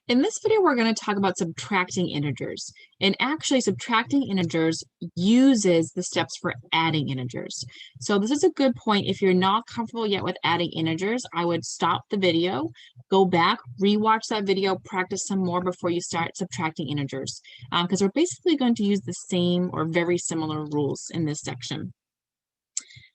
In this video, we're going to talk about subtracting integers. And actually, subtracting integers uses the steps for adding integers. So this is a good point. If you're not comfortable yet with adding integers, I would stop the video, go back, rewatch that video, practice some more before you start subtracting integers. Because we're basically going to use the same or very similar rules in this section.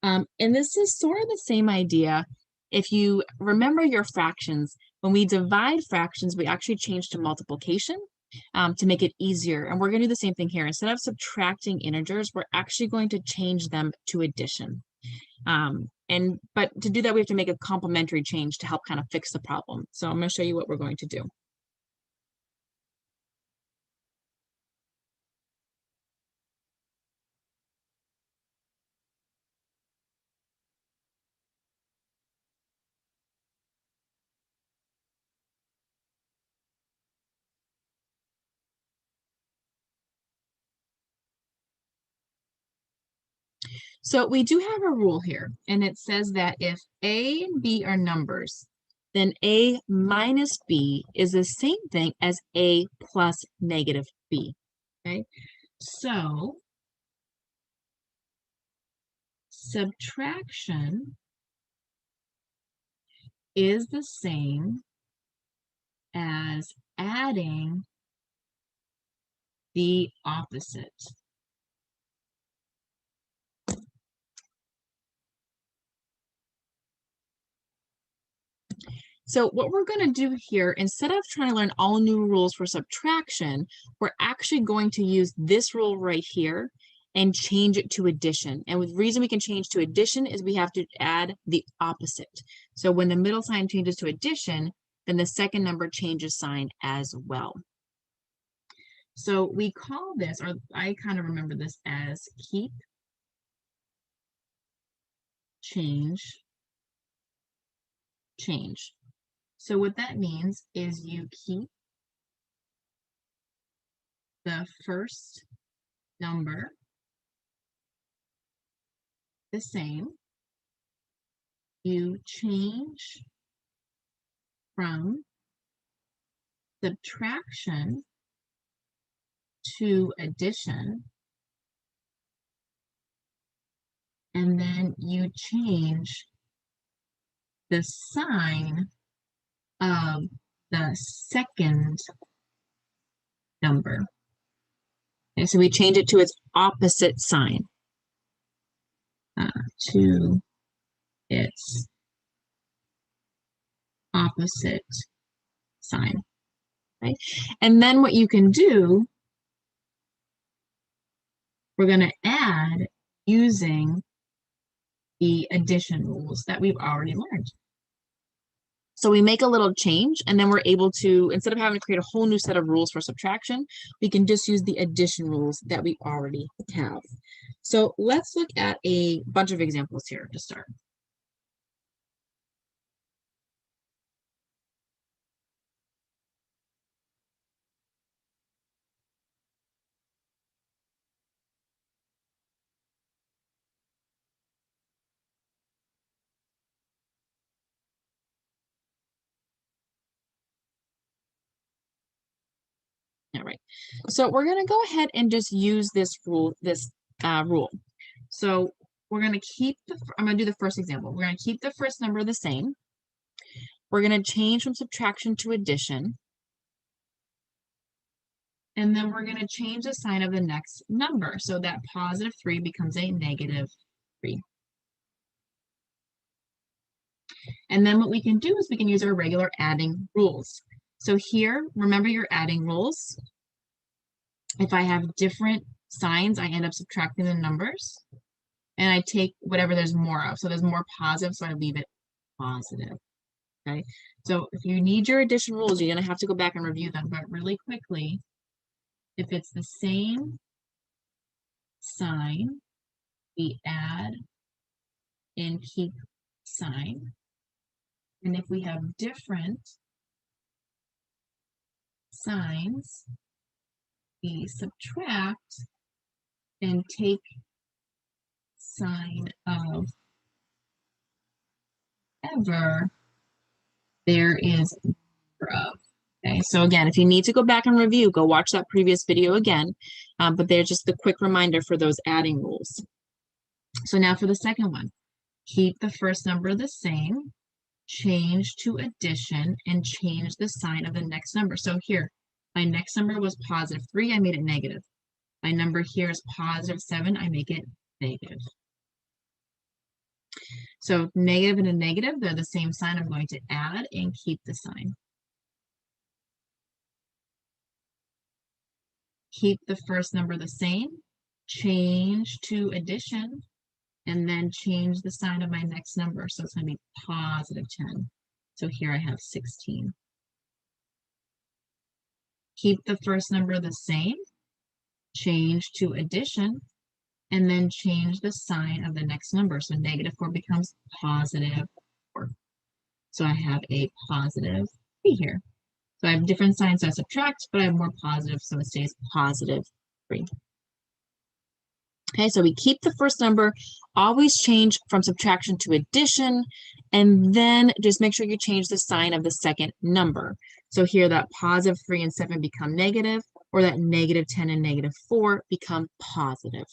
And this is sort of the same idea. If you remember your fractions, when we divide fractions, we actually change to multiplication to make it easier. And we're going to do the same thing here. Instead of subtracting integers, we're actually going to change them to addition. But to do that, we have to make a complementary change to help kind of fix the problem. So I'm going to show you what we're going to do. So we do have a rule here, and it says that if A and B are numbers, then A minus B is the same thing as A plus negative B, okay? So subtraction is the same as adding the opposite. So what we're going to do here, instead of trying to learn all new rules for subtraction, we're actually going to use this rule right here and change it to addition. And the reason we can change to addition is we have to add the opposite. So when the middle sign changes to addition, then the second number changes sign as well. So we call this, or I kind of remember this as keep, change, change. So what that means is you keep the first number the same. You change from subtraction to addition, and then you change the sign of the second number. Okay, so we change it to its opposite sign, to its opposite sign. Right? And then what you can do, we're going to add using the addition rules that we've already learned. So we make a little change, and then we're able to, instead of having to create a whole new set of rules for subtraction, we can just use the addition rules that we already have. So let's look at a bunch of examples here to start. All right, so we're going to go ahead and just use this rule, So we're going to keep I'm going to do the first example. We're going to keep the first number the same. We're going to change from subtraction to addition. And then we're going to change the sign of the next number. So that positive 3 becomes a negative 3. And then what we can do is we can use our regular adding rules. So here, remember your adding rules. If I have different signs, I end up subtracting the numbers. And I take whatever there's more of. So there's more positive, so I leave it positive. Okay. So if you need your addition rules, you're going to have to go back and review them. But really quickly, if it's the same sign, we add and keep sign. And if we have different signs, we subtract and take sign of ever there is number of. Okay, so again, if you need to go back and review, go watch that previous video again. But they're just the quick reminder for those adding rules. So now for the second one, keep the first number the same, change to addition, and change the sign of the next number. So here, my next number was +3, I made it negative. My number here is +7, I make it negative. So negative and a negative, they're the same sign. I'm going to add and keep the sign. Keep the first number the same, change to addition, and then change the sign of my next number. So it's going to be +10. So here I have 16. Keep the first number the same, change to addition, and then change the sign of the next number. So -4 becomes +4. So I have a +3 here. So I have different signs, so I subtract, but I have more positive, so it stays +3. Okay, so we keep the first number, always change from subtraction to addition, and then just make sure you change the sign of the second number. So here that +3 and 7 become negative, or that -10 and -4 become positive.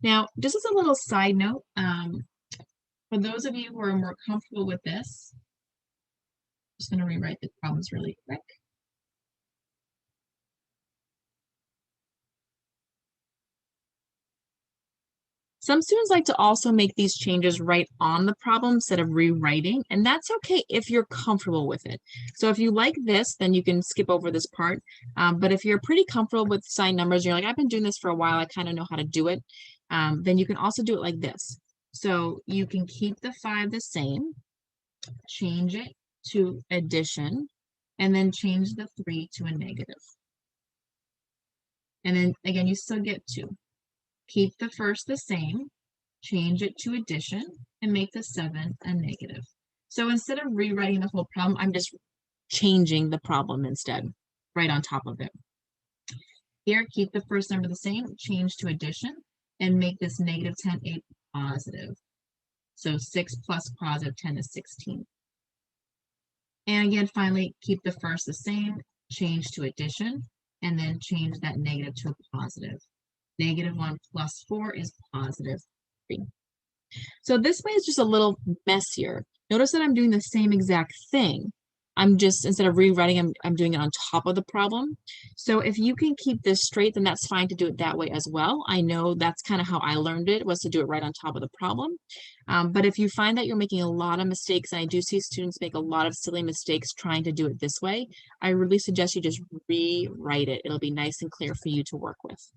Now, just as a little side note, for those of you who are more comfortable with this, I'm just going to rewrite the problems really quick. Some students like to also make these changes right on the problem instead of rewriting, and that's okay if you're comfortable with it. So if you like this, then you can skip over this part. But if you're pretty comfortable with sign numbers, you're like, I've been doing this for a while, I kind of know how to do it, then you can also do it like this. So you can keep the 5 the same, change it to addition, and then change the 3 to a negative. And then again, you still get 2. Keep the first the same, change it to addition, and make the 7 a negative. So instead of rewriting the whole problem, I'm just changing the problem instead, right on top of it. Here, keep the first number the same, change to addition, and make this -10 a positive. So 6 plus +10 is 16. And again, finally, keep the first the same, change to addition, and then change that negative to a positive. -1 plus 4 is +3. So this way is just a little messier. Notice that I'm doing the same exact thing. I'm just, instead of rewriting, I'm doing it on top of the problem. So if you can keep this straight, then that's fine to do it that way as well. I know that's kind of how I learned it, was to do it right on top of the problem. But if you find that you're making a lot of mistakes, and I do see students make a lot of silly mistakes trying to do it this way, I really suggest you just rewrite it. It'll be nice and clear for you to work with.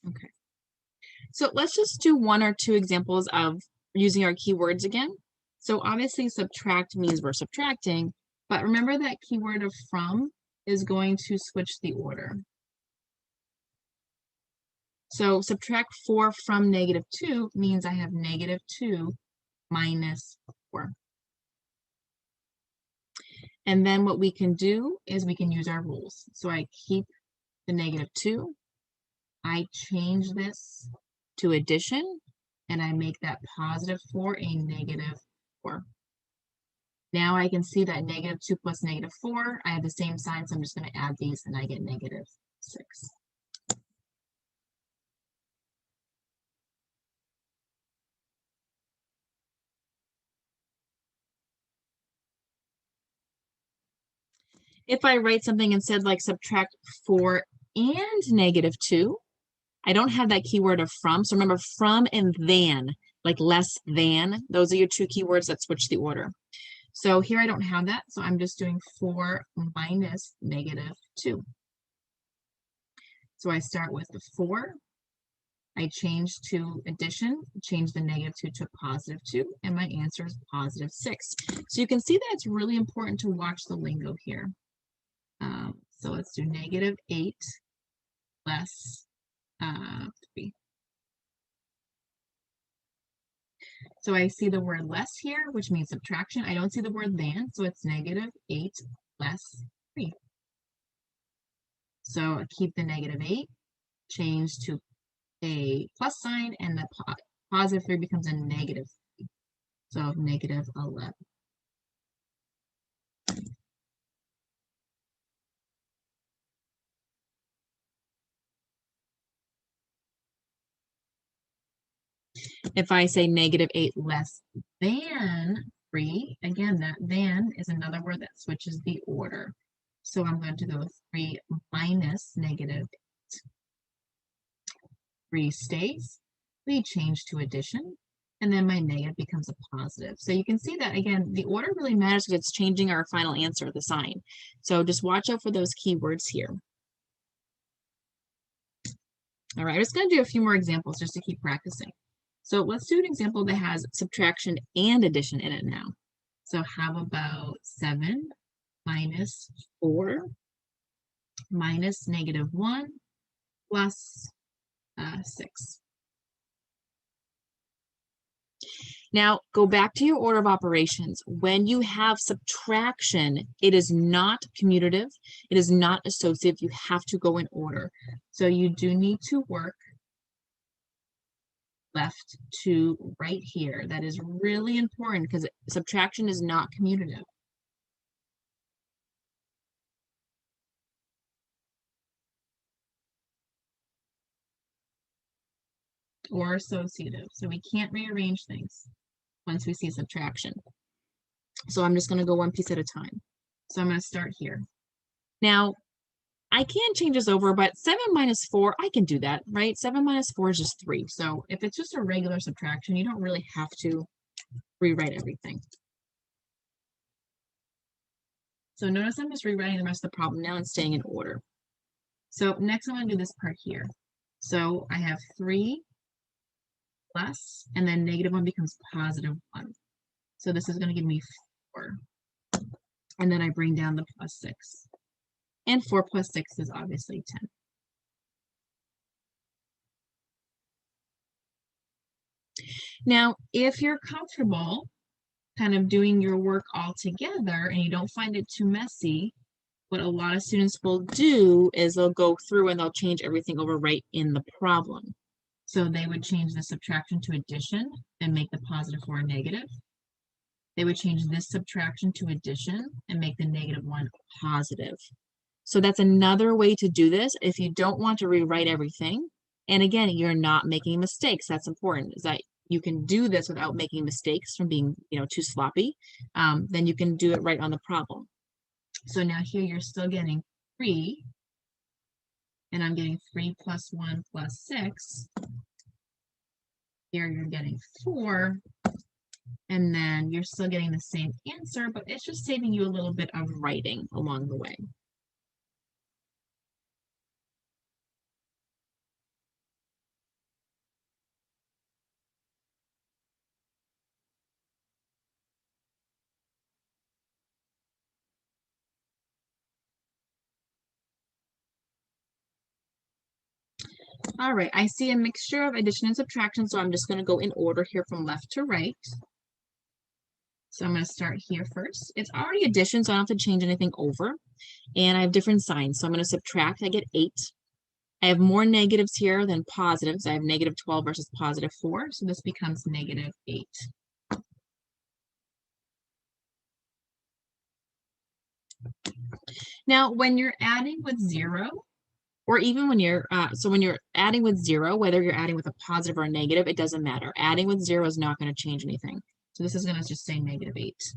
Okay. So let's just do 1 or 2 examples of using our keywords again. So obviously subtract means we're subtracting, but remember that keyword of from is going to switch the order. So subtract 4 from -2 means I have -2 minus 4. And then what we can do is we can use our rules. So I keep the -2, I change this to addition, and I make that +4 a -4. Now I can see that -2 plus -4, I have the same sign, so I'm just going to add these and I get -6. If I write something instead like subtract 4 and -2, I don't have that keyword of from. So remember, from and than, like less than, those are your 2 keywords that switch the order. So here I don't have that, so I'm just doing 4 minus -2. So I start with the 4, I changed to addition, changed the -2 to +2, and my answer is +6. So you can see that it's really important to watch the lingo here. So let's do -8 less 3. So I see the word less here, which means subtraction. I don't see the word than, so it's -8 less 3. So keep the -8, change to a plus sign, and the +3 becomes a -3. So -11. If I say -8 less than 3, again, that than is another word that switches the order. So I'm going to go with 3 minus -8. 3 stays. We change to addition, and then my negative becomes a positive. So you can see that, again, the order really matters because it's changing our final answer, the sign. So just watch out for those keywords here. All right, I'm just going to do a few more examples just to keep practicing. So let's do an example that has subtraction and addition in it now. So how about 7 minus 4 minus -1 plus 6. Now, go back to your order of operations. When you have subtraction, it is not commutative. It is not associative. You have to go in order. So you do need to work left to right here. That is really important because subtraction is not commutative. Or associative. So we can't rearrange things once we see subtraction. So I'm just going to go one piece at a time. So I'm going to start here. Now, I can change this over, but 7 minus 4, I can do that, right? 7 minus 4 is just 3. So if it's just a regular subtraction, you don't really have to rewrite everything. So notice I'm just rewriting the rest of the problem now and staying in order. So next I'm going to do this part here. So I have 3 plus, and then -1 becomes +1. So this is going to give me 4. And then I bring down the +6. And 4 plus 6 is obviously 10. Now, if you're comfortable kind of doing your work all together and you don't find it too messy, what a lot of students will do is they'll go through and they'll change everything over right in the problem. So they would change the subtraction to addition and make the +4 negative. They would change this subtraction to addition and make the -1 positive. So that's another way to do this if you don't want to rewrite everything. And again, you're not making mistakes. That's important, is that you can do this without making mistakes from being, too sloppy. Then you can do it right on the problem. So now here you're still getting 3, and I'm getting 3 plus 1 plus 6. Here you're getting 4, and then you're still getting the same answer, but it's just saving you a little bit of writing along the way. All right, I see a mixture of addition and subtraction, so I'm just going to go in order here from left to right. So I'm going to start here first. It's already addition, so I don't have to change anything over. And I have different signs. So I'm going to subtract. I get 8. I have more negatives here than positives. I have -12 versus +4. So this becomes -8. Now, when you're adding with 0, or even when you're, when you're adding with 0, whether you're adding with a positive or a negative, it doesn't matter. Adding with 0 is not going to change anything. So this is going to just say -8.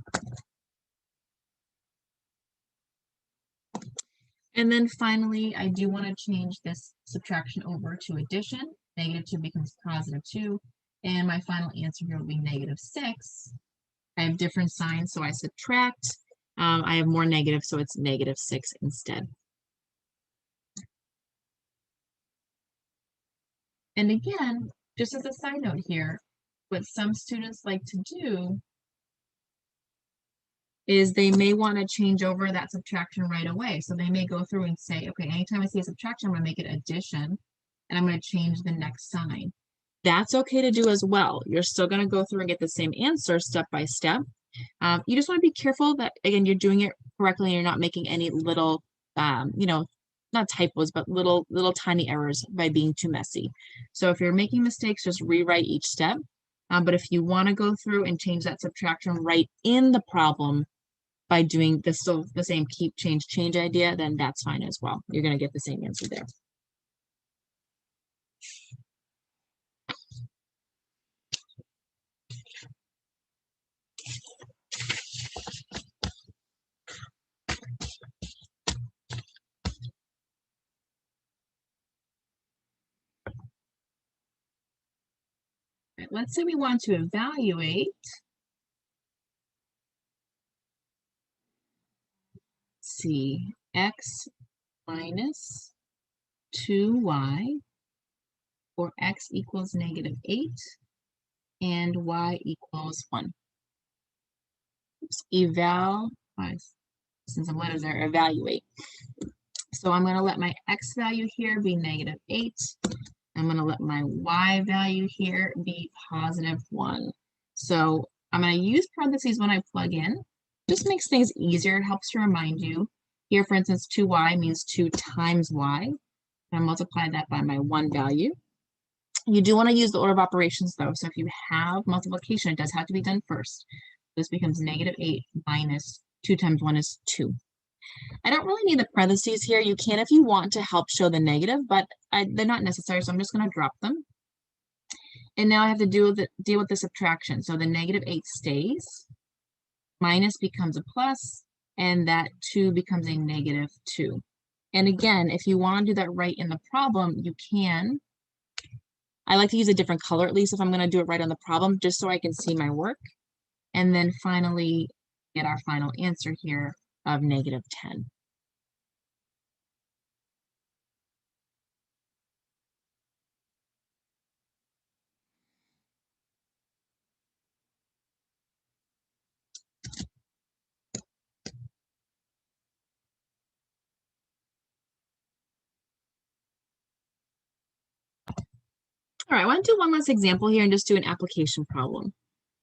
And then finally, I do want to change this subtraction over to addition. -2 becomes +2. And my final answer here will be -6. I have different signs, so I subtract. I have more negative, so it's -6 instead. And again, just as a side note here, what some students like to do is they may want to change over that subtraction right away. So they may go through and say, okay, anytime I see a subtraction, I'm going to make it addition, and I'm going to change the next sign. That's okay to do as well. You're still going to go through and get the same answer step by step. You just want to be careful that, again, you're doing it correctly and you're not making any little, not typos, but little tiny errors by being too messy. So if you're making mistakes, just rewrite each step. But if you want to go through and change that subtraction right in the problem by doing the same keep, change idea, then that's fine as well. You're going to get the same answer there. Let's say we want to evaluate, see, x minus 2y, or x equals -8 and y equals 1. Oops, since some letters there, evaluate. So I'm going to let my x value here be -8. I'm going to let my y value here be +1. So I'm going to use parentheses when I plug in. Just makes things easier. It helps to remind you. Here, for instance, 2y means 2 times y. I multiply that by my 1 value. You do want to use the order of operations, though. So if you have multiplication, it does have to be done first. This becomes -8 minus 2 times 1 is 2. I don't really need the parentheses here. You can if you want to help show the negative, but they're not necessary, so I'm just going to drop them. And now I have to deal with the subtraction. So the -8 stays, minus becomes a plus, and that 2 becomes a -2. And again, if you want to do that right in the problem, you can. I like to use a different color, at least if I'm going to do it right on the problem, just so I can see my work. And then finally get our final answer here of -10. All right, I want to do one last example here and just do an application problem.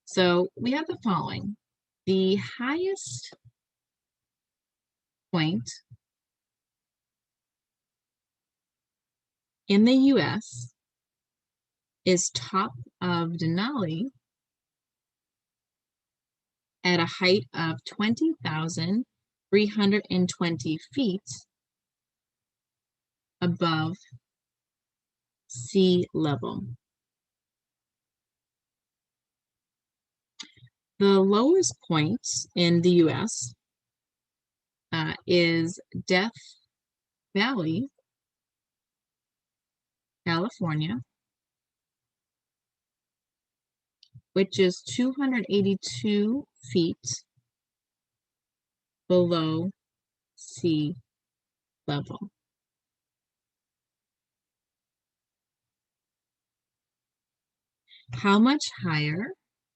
So we have the following. The highest point in the US is top of Denali at a height of 20,320 feet above sea level. The lowest point in the US is Death Valley, California, which is 282 feet below sea level. How much higher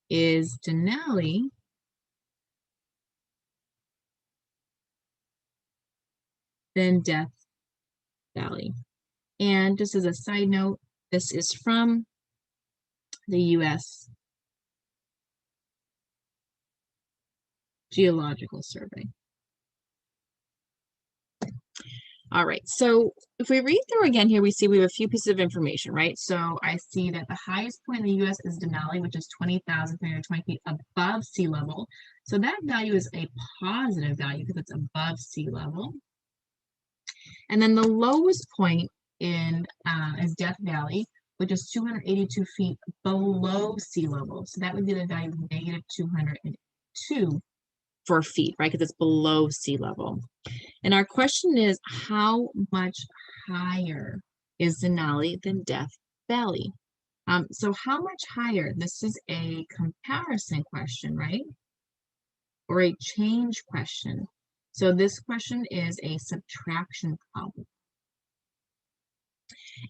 is Denali than Death Valley? And just as a side note, this is from the U.S. Geological Survey. All right, so if we read through again here, we see we have a few pieces of information, right? So I see that the highest point in the U.S. is Denali, which is 20,320 feet above sea level. So that value is a positive value because it's above sea level. And then the lowest point is Death Valley, which is 282 feet below sea level. So that would be the value of -202 for feet, right? Because it's below sea level. And our question is, how much higher is Denali than Death Valley? So how much higher? This is a comparison question, right? Or a change question. So this question is a subtraction problem.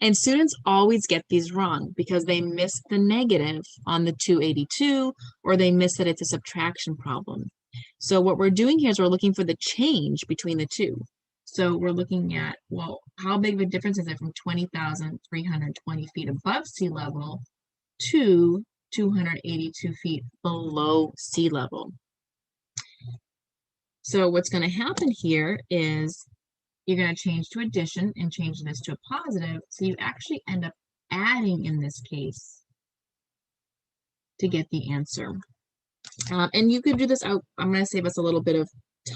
And students always get these wrong because they miss the negative on the 282, or they miss that it's a subtraction problem. So what we're doing here is we're looking for the change between the two. So we're looking at, well, how big of a difference is it from 20,320 feet above sea level to 282 feet below sea level? So what's going to happen here is you're going to change to addition and change this to a positive. So you actually end up adding in this case to get the answer. And you could do this out. I'm going to save us a little bit of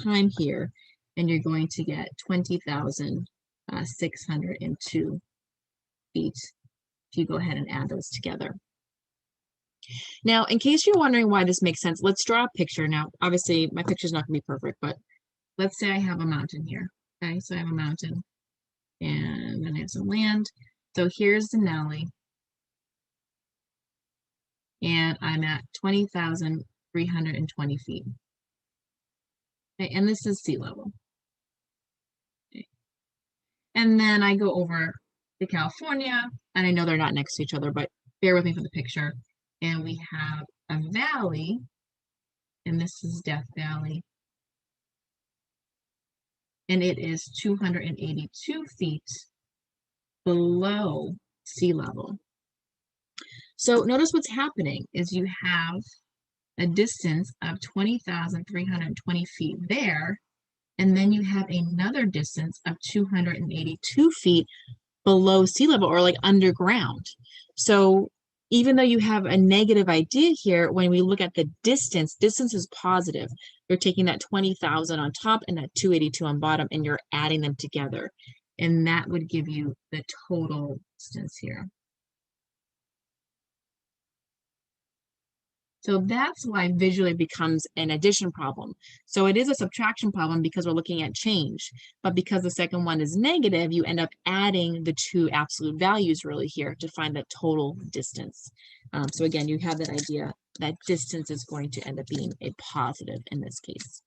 time here. And you're going to get 20,602 feet if you go ahead and add those together. Now, in case you're wondering why this makes sense, let's draw a picture. Now, obviously, my picture is not going to be perfect, but let's say I have a mountain here. Okay, so I have a mountain and then I have some land. So here's Denali, and I'm at 20,320 feet. Okay, and this is sea level. Okay. And then I go over to California, and I know they're not next to each other, but bear with me for the picture. And we have a valley, and this is Death Valley. And it is 282 feet below sea level. So notice what's happening is you have a distance of 20,320 feet there, and then you have another distance of 282 feet below sea level, or like underground. So even though you have a negative idea here, when we look at the distance is positive. You're taking that 20,000 on top and that 282 on bottom, and you're adding them together. And that would give you the total distance here. So that's why visually it becomes an addition problem. So it is a subtraction problem because we're looking at change. But because the second one is negative, you end up adding the two absolute values really here to find the total distance. So again, you have that idea that distance is going to end up being a positive in this case.